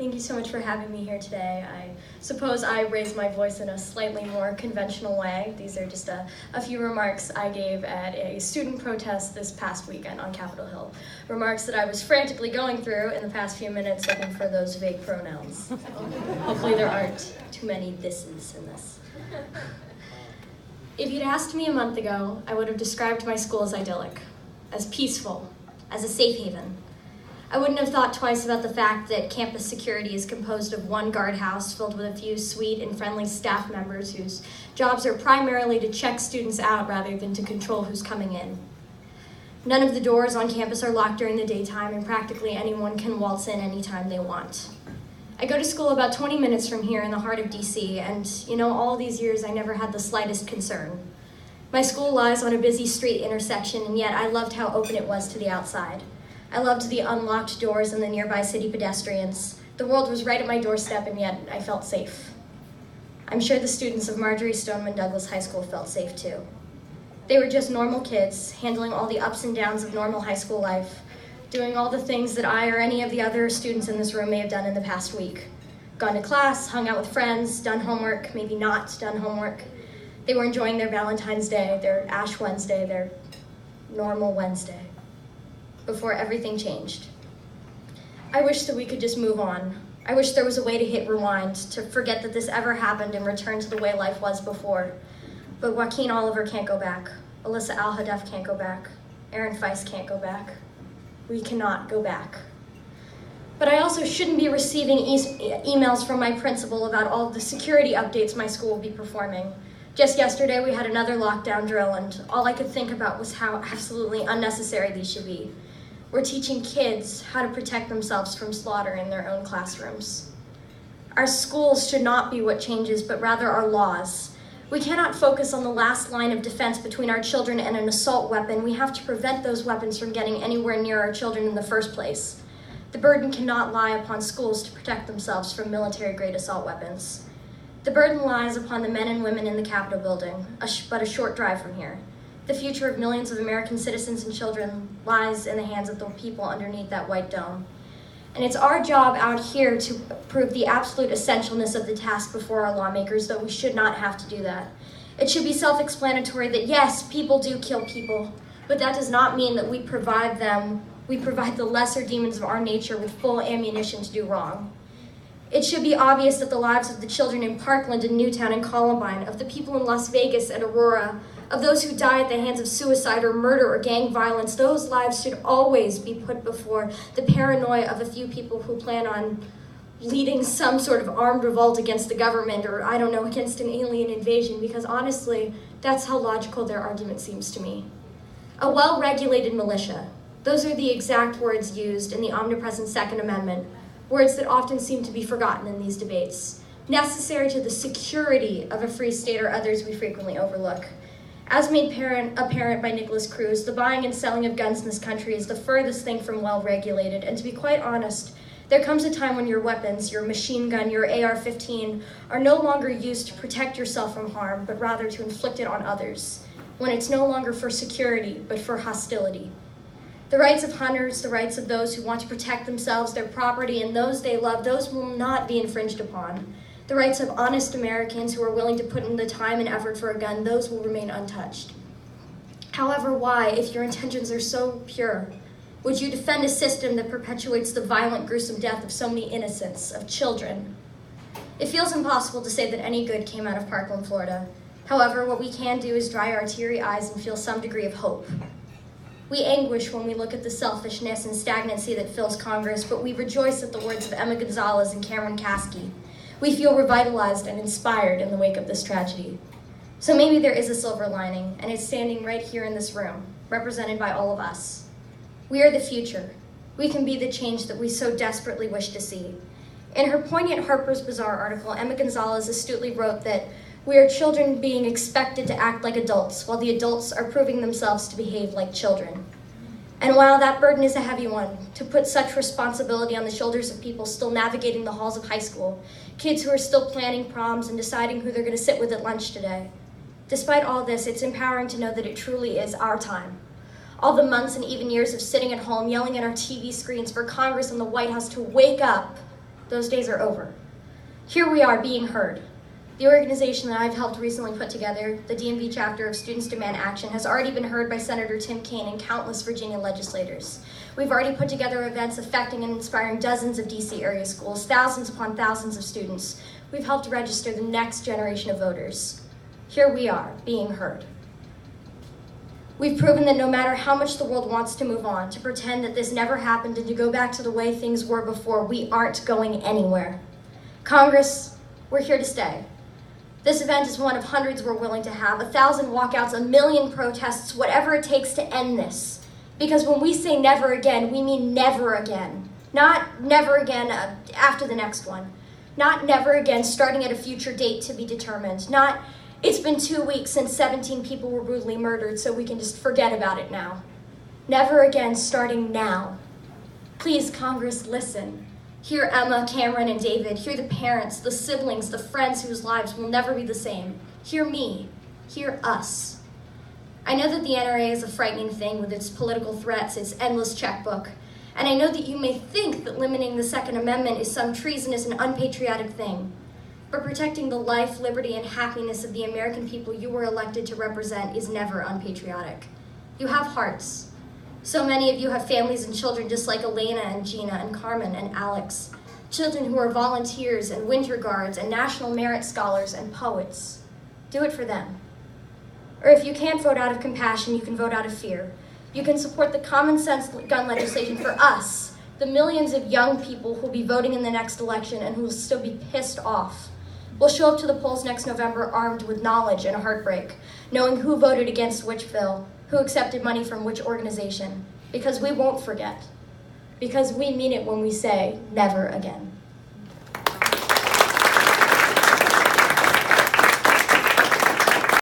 Thank you so much for having me here today. I suppose I raised my voice in a slightly more conventional way. These are just a few remarks I gave at a student protest this past weekend on Capitol Hill. Remarks that I was frantically going through in the past few minutes looking for those vague pronouns. Hopefully there aren't too many thises in this. If you'd asked me a month ago, I would have described my school as idyllic, as peaceful, as a safe haven. I wouldn't have thought twice about the fact that campus security is composed of one guardhouse filled with a few sweet and friendly staff members whose jobs are primarily to check students out rather than to control who's coming in. None of the doors on campus are locked during the daytime, and practically anyone can waltz in anytime they want. I go to school about 20 minutes from here in the heart of DC, and all these years I never had the slightest concern. My school lies on a busy street intersection, and yet I loved how open it was to the outside. I loved the unlocked doors and the nearby city pedestrians. The world was right at my doorstep, and yet I felt safe. I'm sure the students of Marjorie Stoneman Douglas High School felt safe too. They were just normal kids, handling all the ups and downs of normal high school life, doing all the things that I or any of the other students in this room may have done in the past week. Gone to class, hung out with friends, done homework, maybe not done homework. They were enjoying their Valentine's Day, their Ash Wednesday, their normal Wednesday, before everything changed. I wish that we could just move on. I wish there was a way to hit rewind, to forget that this ever happened and return to the way life was before. But Joaquin Oliver can't go back. Alyssa Al-Hadaf can't go back. Aaron Feist can't go back. We cannot go back. But I also shouldn't be receiving emails from my principal about all of the security updates my school will be performing. Just yesterday we had another lockdown drill, and all I could think about was how absolutely unnecessary these should be. We're teaching kids how to protect themselves from slaughter in their own classrooms. Our schools should not be what changes, but rather our laws. We cannot focus on the last line of defense between our children and an assault weapon. We have to prevent those weapons from getting anywhere near our children in the first place. The burden cannot lie upon schools to protect themselves from military-grade assault weapons. The burden lies upon the men and women in the Capitol building, but a short drive from here. The future of millions of American citizens and children lies in the hands of the people underneath that white dome. And it's our job out here to prove the absolute essentialness of the task before our lawmakers, though we should not have to do that. It should be self-explanatory that yes, people do kill people, but that does not mean that we provide the lesser demons of our nature with full ammunition to do wrong. It should be obvious that the lives of the children in Parkland and Newtown and Columbine, of the people in Las Vegas and Aurora, of those who die at the hands of suicide or murder or gang violence, those lives should always be put before the paranoia of a few people who plan on leading some sort of armed revolt against the government or, against an alien invasion, because honestly, that's how logical their argument seems to me. A well-regulated militia. Those are the exact words used in the omnipresent Second Amendment, words that often seem to be forgotten in these debates, necessary to the security of a free state or others we frequently overlook. As made apparent by Nicholas Cruz, the buying and selling of guns in this country is the furthest thing from well-regulated, and to be quite honest, there comes a time when your weapons, your machine gun, your AR-15, are no longer used to protect yourself from harm, but rather to inflict it on others, when it's no longer for security, but for hostility. The rights of hunters, the rights of those who want to protect themselves, their property, and those they love, those will not be infringed upon. The rights of honest Americans who are willing to put in the time and effort for a gun, those will remain untouched. However, why, if your intentions are so pure, would you defend a system that perpetuates the violent, gruesome death of so many innocents, of children? It feels impossible to say that any good came out of Parkland, Florida. However, what we can do is dry our teary eyes and feel some degree of hope. We anguish when we look at the selfishness and stagnancy that fills Congress, but we rejoice at the words of Emma Gonzalez and Cameron Kasky. We feel revitalized and inspired in the wake of this tragedy. So maybe there is a silver lining, and it's standing right here in this room, represented by all of us. We are the future. We can be the change that we so desperately wish to see. In her poignant Harper's Bazaar article, Emma Gonzalez astutely wrote that we are children being expected to act like adults, while the adults are proving themselves to behave like children. And while that burden is a heavy one, to put such responsibility on the shoulders of people still navigating the halls of high school, kids who are still planning proms and deciding who they're going to sit with at lunch today. Despite all this, it's empowering to know that it truly is our time. All the months and even years of sitting at home, yelling at our TV screens for Congress and the White House to wake up, Those days are over. Here we are being heard. The organization that I've helped recently put together, the DMV chapter of Students Demand Action, has already been heard by Senator Tim Kaine and countless Virginia legislators. We've already put together events affecting and inspiring dozens of DC area schools, thousands upon thousands of students. We've helped register the next generation of voters. Here we are, being heard. We've proven that no matter how much the world wants to move on, to pretend that this never happened and to go back to the way things were before, we aren't going anywhere. Congress, we're here to stay. This event is one of hundreds we're willing to have, 1,000 walkouts, 1 million protests, whatever it takes to end this. Because when we say never again, we mean never again. Not never again after the next one. Not never again starting at a future date to be determined. Not it's been 2 weeks since 17 people were brutally murdered, so we can just forget about it now. Never again starting now. Please, Congress, listen. Hear Emma, Cameron, and David. Hear the parents, the siblings, the friends whose lives will never be the same. Hear me. Hear us. I know that the NRA is a frightening thing with its political threats, its endless checkbook. And I know that you may think that limiting the Second Amendment is some treasonous and unpatriotic thing. But protecting the life, liberty, and happiness of the American people you were elected to represent is never unpatriotic. You have hearts. So many of you have families and children just like Elena and Gina and Carmen and Alex. Children who are volunteers and winter guards and national merit scholars and poets. Do it for them. Or if you can't vote out of compassion, you can vote out of fear. You can support the common sense gun legislation for us, the millions of young people who will be voting in the next election and who will still be pissed off. We'll show up to the polls next November armed with knowledge and a heartbreak, knowing who voted against which bill, who accepted money from which organization, because we won't forget, because we mean it when we say never again.